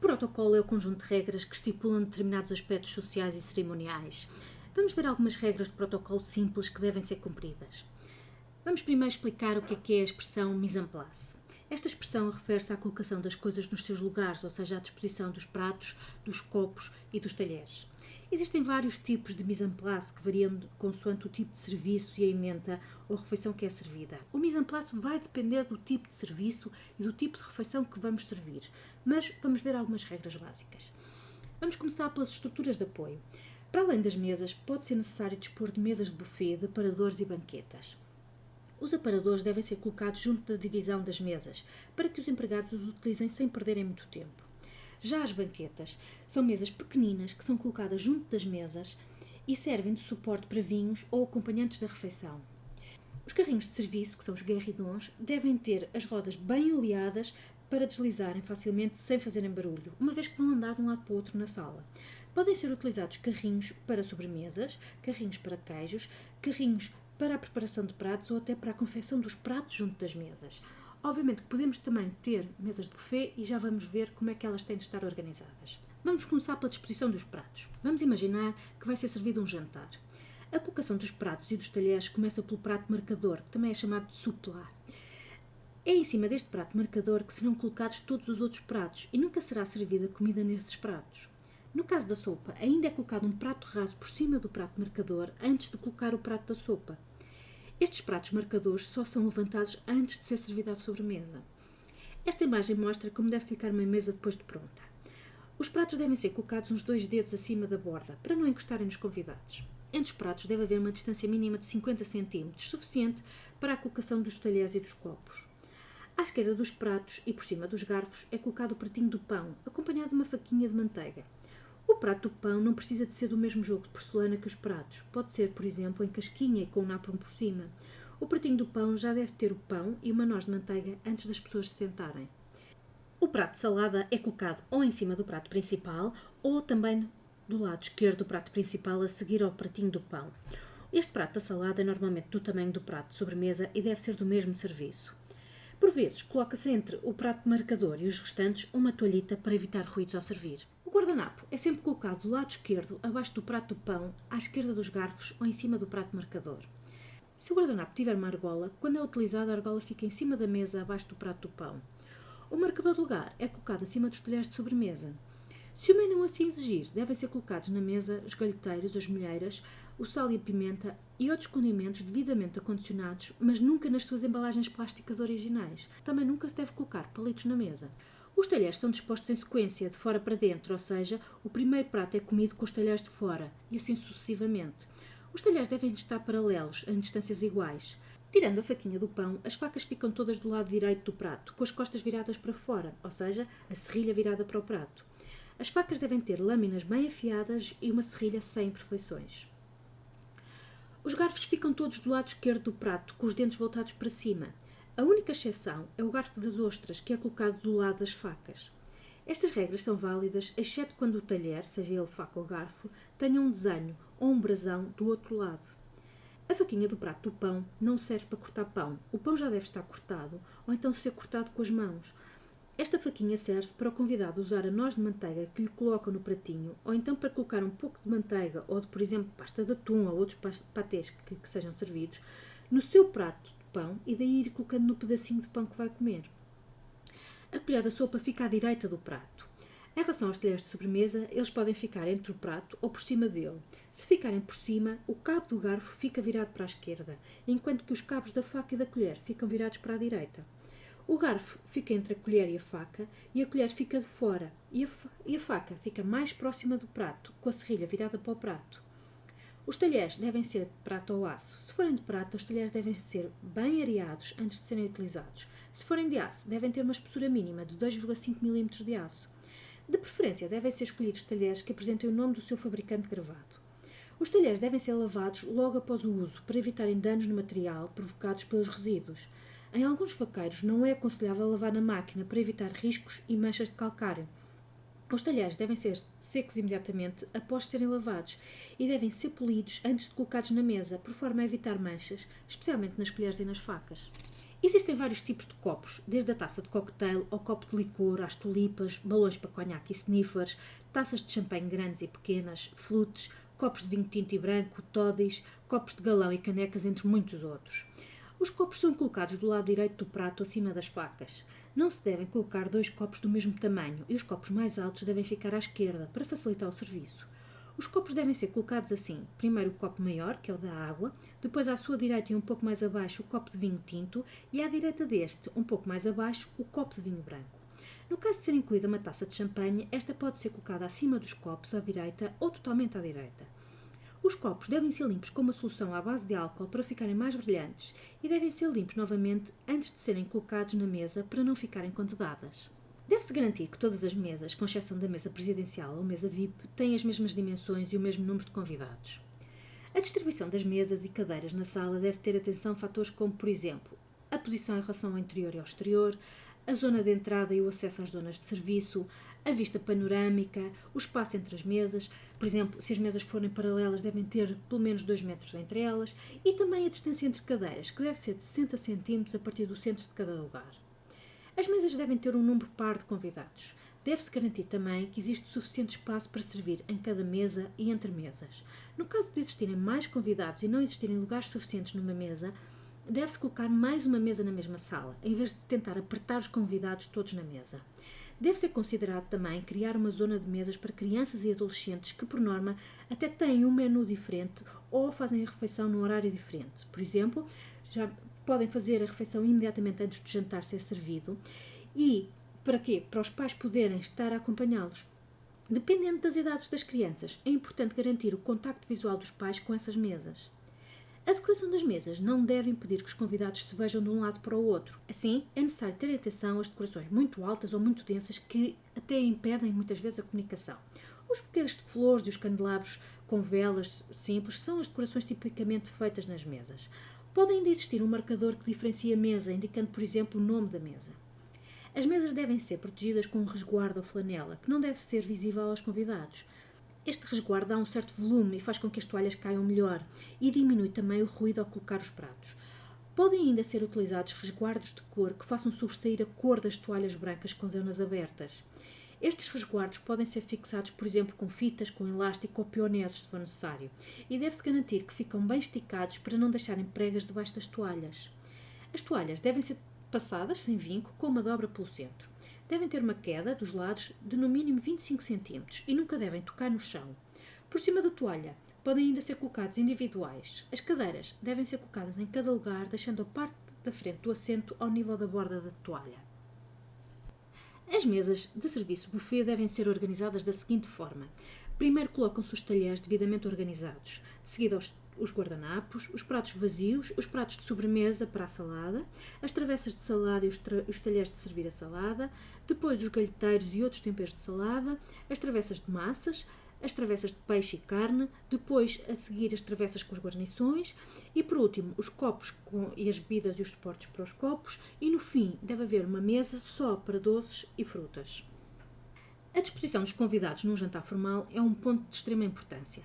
Protocolo é o conjunto de regras que estipulam determinados aspectos sociais e cerimoniais. Vamos ver algumas regras de protocolo simples que devem ser cumpridas. Vamos primeiro explicar o que é a expressão mise en place. Esta expressão refere-se à colocação das coisas nos seus lugares, ou seja, à disposição dos pratos, dos copos e dos talheres. Existem vários tipos de mise en place que variam consoante o tipo de serviço e a emenda ou refeição que é servida. O mise en place vai depender do tipo de serviço e do tipo de refeição que vamos servir, mas vamos ver algumas regras básicas. Vamos começar pelas estruturas de apoio. Para além das mesas, pode ser necessário dispor de mesas de buffet, de aparadores e banquetas. Os aparadores devem ser colocados junto da divisão das mesas, para que os empregados os utilizem sem perderem muito tempo. Já as banquetas são mesas pequeninas que são colocadas junto das mesas e servem de suporte para vinhos ou acompanhantes da refeição. Os carrinhos de serviço, que são os guerridons, devem ter as rodas bem oleadas para deslizarem facilmente sem fazerem barulho, uma vez que vão andar de um lado para o outro na sala. Podem ser utilizados carrinhos para sobremesas, carrinhos para queijos, carrinhos para a preparação de pratos ou até para a confecção dos pratos junto das mesas. Obviamente que podemos também ter mesas de buffet e já vamos ver como é que elas têm de estar organizadas. Vamos começar pela disposição dos pratos. Vamos imaginar que vai ser servido um jantar. A colocação dos pratos e dos talheres começa pelo prato marcador, que também é chamado de supplá. É em cima deste prato marcador que serão colocados todos os outros pratos e nunca será servida comida nesses pratos. No caso da sopa, ainda é colocado um prato raso por cima do prato marcador antes de colocar o prato da sopa. Estes pratos marcadores só são levantados antes de ser servida a sobremesa. Esta imagem mostra como deve ficar uma mesa depois de pronta. Os pratos devem ser colocados uns 2 dedos acima da borda, para não encostarem nos convidados. Entre os pratos deve haver uma distância mínima de 50 cm, suficiente para a colocação dos talheres e dos copos. À esquerda dos pratos e por cima dos garfos é colocado o pratinho do pão, acompanhado de uma faquinha de manteiga. O prato do pão não precisa de ser do mesmo jogo de porcelana que os pratos. Pode ser, por exemplo, em casquinha e com um napron por cima. O pratinho do pão já deve ter o pão e uma noz de manteiga antes das pessoas se sentarem. O prato de salada é colocado ou em cima do prato principal ou também do lado esquerdo do prato principal a seguir ao pratinho do pão. Este prato da salada é normalmente do tamanho do prato de sobremesa e deve ser do mesmo serviço. Por vezes, coloca-se entre o prato marcador e os restantes uma toalhita para evitar ruídos ao servir. O guardanapo é sempre colocado do lado esquerdo, abaixo do prato do pão, à esquerda dos garfos ou em cima do prato marcador. Se o guardanapo tiver uma argola, quando é utilizado a argola fica em cima da mesa, abaixo do prato do pão. O marcador de lugar é colocado acima dos talheres de sobremesa. Se o menu assim exigir, devem ser colocados na mesa os galheteiros, as molheiras, o sal e a pimenta e outros condimentos devidamente acondicionados, mas nunca nas suas embalagens plásticas originais. Também nunca se deve colocar palitos na mesa. Os talheres são dispostos em sequência, de fora para dentro, ou seja, o primeiro prato é comido com os talheres de fora, e assim sucessivamente. Os talheres devem estar paralelos, em distâncias iguais. Tirando a faquinha do pão, as facas ficam todas do lado direito do prato, com as costas viradas para fora, ou seja, a serrilha virada para o prato. As facas devem ter lâminas bem afiadas e uma serrilha sem imperfeições. Os garfos ficam todos do lado esquerdo do prato, com os dentes voltados para cima. A única exceção é o garfo das ostras, que é colocado do lado das facas. Estas regras são válidas, exceto quando o talher, seja ele faca ou garfo, tenha um desenho ou um brasão do outro lado. A faquinha do prato do pão não serve para cortar pão. O pão já deve estar cortado, ou então ser cortado com as mãos. Esta faquinha serve para o convidado usar a noz de manteiga que lhe colocam no pratinho, ou então para colocar um pouco de manteiga, ou de, por exemplo, pasta de atum ou outros patês que sejam servidos, no seu prato de pão e daí ir colocando no pedacinho de pão que vai comer. A colher da sopa fica à direita do prato. Em relação aos talheres de sobremesa, eles podem ficar entre o prato ou por cima dele. Se ficarem por cima, o cabo do garfo fica virado para a esquerda, enquanto que os cabos da faca e da colher ficam virados para a direita. O garfo fica entre a colher e a colher fica de fora, e a faca fica mais próxima do prato, com a serrilha virada para o prato. Os talheres devem ser de prata ou aço. Se forem de prata, os talheres devem ser bem areados antes de serem utilizados. Se forem de aço, devem ter uma espessura mínima de 2,5 mm de aço. De preferência, devem ser escolhidos talheres que apresentem o nome do seu fabricante gravado. Os talheres devem ser lavados logo após o uso, para evitarem danos no material provocados pelos resíduos. Em alguns faqueiros não é aconselhável lavar na máquina para evitar riscos e manchas de calcário. Os talheres devem ser secos imediatamente após serem lavados e devem ser polidos antes de colocados na mesa, por forma a evitar manchas, especialmente nas colheres e nas facas. Existem vários tipos de copos, desde a taça de cocktail ao copo de licor, às tulipas, balões para conhaque e sniffers, taças de champanhe grandes e pequenas, flutes, copos de vinho tinto e branco, toddies, copos de galão e canecas, entre muitos outros. Os copos são colocados do lado direito do prato, acima das facas. Não se devem colocar dois copos do mesmo tamanho e os copos mais altos devem ficar à esquerda, para facilitar o serviço. Os copos devem ser colocados assim: primeiro o copo maior, que é o da água, depois à sua direita e um pouco mais abaixo o copo de vinho tinto e à direita deste, um pouco mais abaixo, o copo de vinho branco. No caso de ser incluída uma taça de champanhe, esta pode ser colocada acima dos copos à direita ou totalmente à direita. Os copos devem ser limpos com uma solução à base de álcool para ficarem mais brilhantes e devem ser limpos novamente antes de serem colocados na mesa para não ficarem contedadas. Deve-se garantir que todas as mesas, com exceção da mesa presidencial ou mesa VIP, têm as mesmas dimensões e o mesmo número de convidados. A distribuição das mesas e cadeiras na sala deve ter atenção a fatores como, por exemplo, a posição em relação ao interior e ao exterior, a zona de entrada e o acesso às zonas de serviço, a vista panorâmica, o espaço entre as mesas, por exemplo, se as mesas forem paralelas devem ter pelo menos 2 metros entre elas, e também a distância entre cadeiras, que deve ser de 60 cm a partir do centro de cada lugar. As mesas devem ter um número par de convidados. Deve-se garantir também que existe suficiente espaço para servir em cada mesa e entre mesas. No caso de existirem mais convidados e não existirem lugares suficientes numa mesa, deve-se colocar mais uma mesa na mesma sala, em vez de tentar apertar os convidados todos na mesa. Deve ser considerado também criar uma zona de mesas para crianças e adolescentes que, por norma, até têm um menu diferente ou fazem a refeição num horário diferente. Por exemplo, já podem fazer a refeição imediatamente antes do jantar ser servido. E para quê? Para os pais poderem estar a acompanhá-los. Dependendo das idades das crianças, é importante garantir o contacto visual dos pais com essas mesas. A decoração das mesas não deve impedir que os convidados se vejam de um lado para o outro. Assim, é necessário ter atenção às decorações muito altas ou muito densas que até impedem muitas vezes a comunicação. Os buquês de flores e os candelabros com velas simples são as decorações tipicamente feitas nas mesas. Pode ainda existir um marcador que diferencia a mesa, indicando, por exemplo, o nome da mesa. As mesas devem ser protegidas com um resguardo ou flanela, que não deve ser visível aos convidados. Este resguardo dá um certo volume e faz com que as toalhas caiam melhor e diminui também o ruído ao colocar os pratos. Podem ainda ser utilizados resguardos de cor que façam sobressair a cor das toalhas brancas com zonas abertas. Estes resguardos podem ser fixados, por exemplo, com fitas, com elástico ou pioneses, se for necessário, e deve-se garantir que ficam bem esticados para não deixarem pregas debaixo das toalhas. As toalhas devem ser passadas, sem vinco, com uma dobra pelo centro. Devem ter uma queda dos lados de no mínimo 25 cm e nunca devem tocar no chão. Por cima da toalha podem ainda ser colocados individuais. As cadeiras devem ser colocadas em cada lugar, deixando a parte da frente do assento ao nível da borda da toalha. As mesas de serviço buffet devem ser organizadas da seguinte forma. Primeiro colocam-se os talheres devidamente organizados, de seguida os guardanapos, os pratos vazios, os pratos de sobremesa para a salada, as travessas de salada e os talheres de servir a salada, depois os galheteiros e outros temperos de salada, as travessas de massas, as travessas de peixe e carne, depois a seguir as travessas com as guarnições e por último os copos e as bebidas e os suportes para os copos e no fim deve haver uma mesa só para doces e frutas. A disposição dos convidados num jantar formal é um ponto de extrema importância.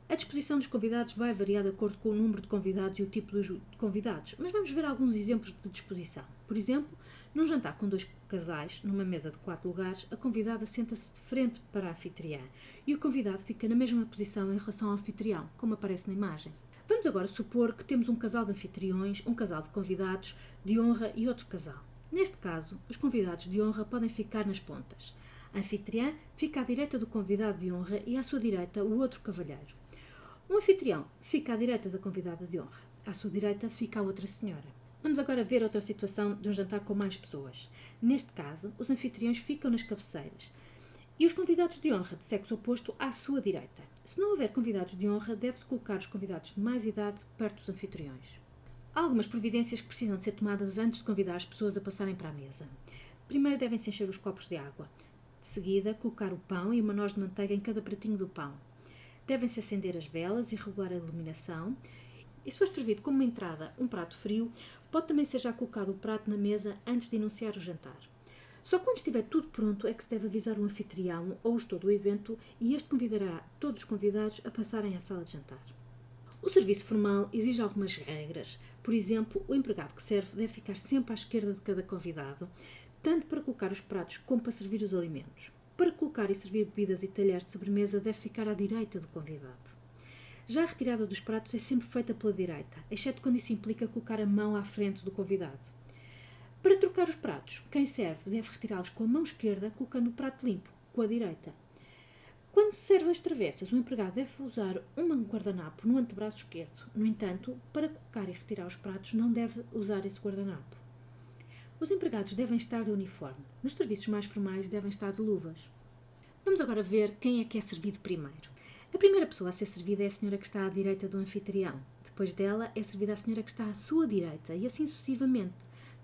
A disposição dos convidados vai variar de acordo com o número de convidados e o tipo de convidados, mas vamos ver alguns exemplos de disposição. Por exemplo, num jantar com 2 casais, numa mesa de 4 lugares, a convidada senta-se de frente para a anfitriã e o convidado fica na mesma posição em relação ao anfitrião, como aparece na imagem. Vamos agora supor que temos um casal de anfitriões, um casal de convidados de honra e outro casal. Neste caso, os convidados de honra podem ficar nas pontas. A anfitriã fica à direita do convidado de honra e à sua direita o outro cavalheiro. Um anfitrião fica à direita da convidada de honra. À sua direita fica a outra senhora. Vamos agora ver outra situação de um jantar com mais pessoas. Neste caso, os anfitriões ficam nas cabeceiras e os convidados de honra de sexo oposto à sua direita. Se não houver convidados de honra, deve-se colocar os convidados de mais idade perto dos anfitriões. Há algumas providências que precisam de ser tomadas antes de convidar as pessoas a passarem para a mesa. Primeiro devem-se encher os copos de água. De seguida, colocar o pão e uma noz de manteiga em cada pratinho do pão. Devem-se acender as velas e regular a iluminação. E se for servido como uma entrada um prato frio, pode também ser já colocado o prato na mesa antes de iniciar o jantar. Só quando estiver tudo pronto é que se deve avisar o anfitrião ou o gestor do evento e este convidará todos os convidados a passarem à sala de jantar. O serviço formal exige algumas regras. Por exemplo, o empregado que serve deve ficar sempre à esquerda de cada convidado, tanto para colocar os pratos como para servir os alimentos. Para colocar e servir bebidas e talheres de sobremesa deve ficar à direita do convidado. Já a retirada dos pratos é sempre feita pela direita, exceto quando isso implica colocar a mão à frente do convidado. Para trocar os pratos, quem serve deve retirá-los com a mão esquerda, colocando o prato limpo com a direita. Quando se serve as travessas, o empregado deve usar um guardanapo no antebraço esquerdo. No entanto, para colocar e retirar os pratos, não deve usar esse guardanapo. Os empregados devem estar de uniforme. Nos serviços mais formais, devem estar de luvas. Vamos agora ver quem é servido primeiro. A primeira pessoa a ser servida é a senhora que está à direita do anfitrião. Depois dela é servida a senhora que está à sua direita e assim sucessivamente,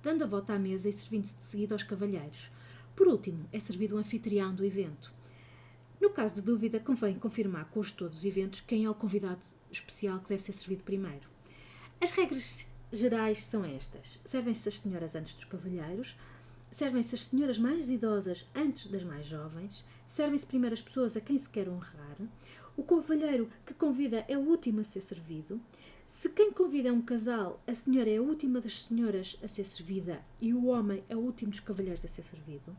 dando a volta à mesa e servindo-se de seguida aos cavalheiros. Por último, é servido o anfitrião do evento. No caso de dúvida, convém confirmar com o gestor dos eventos quem é o convidado especial que deve ser servido primeiro. As regras gerais são estas. Servem-se as senhoras antes dos cavalheiros, servem-se as senhoras mais idosas antes das mais jovens, servem-se primeiro as pessoas a quem se quer honrar, o cavalheiro que convida é o último a ser servido, se quem convida é um casal, a senhora é a última das senhoras a ser servida e o homem é o último dos cavalheiros a ser servido.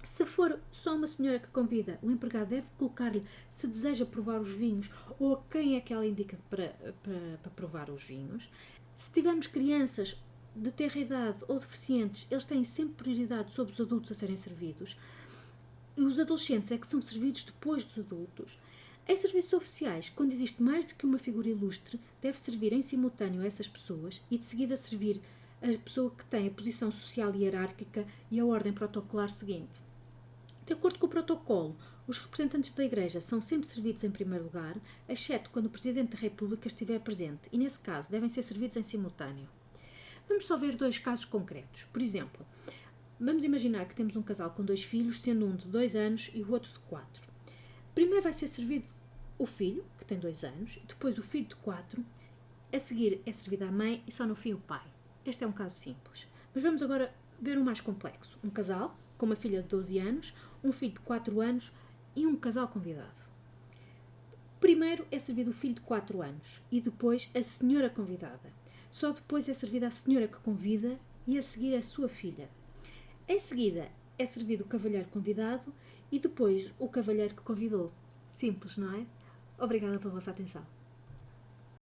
Se for só uma senhora que convida, o empregado deve colocar-lhe se deseja provar os vinhos ou a quem é que ela indica para provar os vinhos. Se tivermos crianças de terra idade ou deficientes, eles têm sempre prioridade sobre os adultos a serem servidos. E os adolescentes é que são servidos depois dos adultos. Em serviços oficiais, quando existe mais do que uma figura ilustre, deve servir em simultâneo a essas pessoas e de seguida servir a pessoa que tem a posição social e hierárquica e a ordem protocolar seguinte. De acordo com o protocolo, os representantes da Igreja são sempre servidos em primeiro lugar, exceto quando o Presidente da República estiver presente, e nesse caso devem ser servidos em simultâneo. Vamos só ver dois casos concretos. Por exemplo, vamos imaginar que temos um casal com 2 filhos, sendo um de 2 anos e o outro de 4. Primeiro vai ser servido o filho, que tem 2 anos, depois o filho de 4, a seguir é servida a mãe e só no fim o pai. Este é um caso simples. Mas vamos agora ver um mais complexo. Um casal com uma filha de 12 anos, um filho de 4 anos e um casal convidado. Primeiro é servido o filho de 4 anos e depois a senhora convidada. Só depois é servida a senhora que convida e a seguir a sua filha. Em seguida é servido o cavalheiro convidado e depois o cavalheiro que convidou. Simples, não é? Obrigada pela vossa atenção.